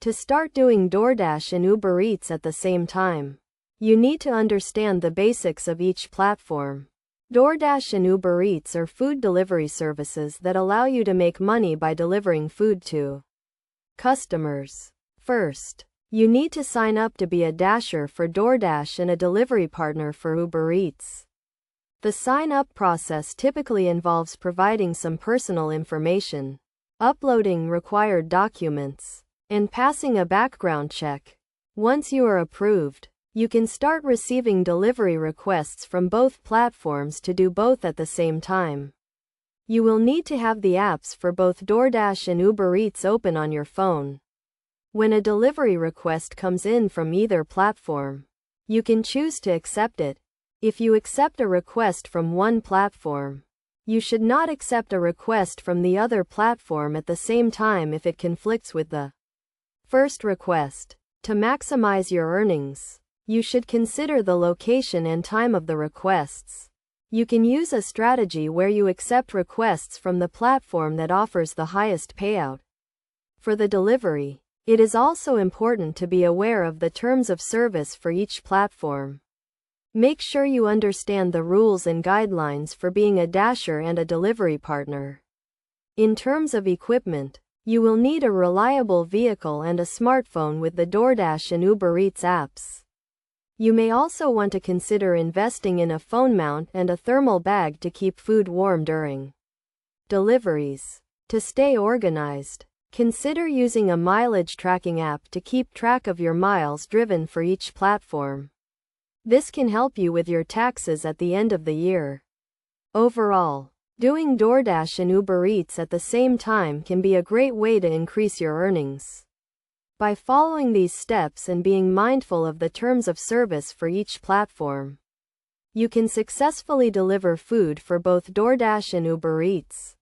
To start doing Doordash and Ubereats at the same time, you need to understand the basics of each platform. Doordash and Ubereats are food delivery services that allow you to make money by delivering food to customers. First, you need to sign up to be a dasher for Doordash and a delivery partner for Ubereats. The sign-up process typically involves providing some personal information, uploading required documents, and passing a background check. Once you are approved, you can start receiving delivery requests from both platforms to do both at the same time. You will need to have the apps for both Doordash and Ubereats open on your phone. When a delivery request comes in from either platform, you can choose to accept it. If you accept a request from one platform, you should not accept a request from the other platform at the same time if it conflicts with the first request. To maximize your earnings, you should consider the location and time of the requests. You can use a strategy where you accept requests from the platform that offers the highest payout. For the delivery, it is also important to be aware of the terms of service for each platform. Make sure you understand the rules and guidelines for being a dasher and a delivery partner. In terms of equipment, you will need a reliable vehicle and a smartphone with the Doordash and Ubereats apps. You may also want to consider investing in a phone mount and a thermal bag to keep food warm during deliveries. To stay organized, consider using a mileage tracking app to keep track of your miles driven for each platform. This can help you with your taxes at the end of the year. Overall, doing Doordash and Ubereats at the same time can be a great way to increase your earnings. By following these steps and being mindful of the terms of service for each platform, you can successfully deliver food for both Doordash and Ubereats.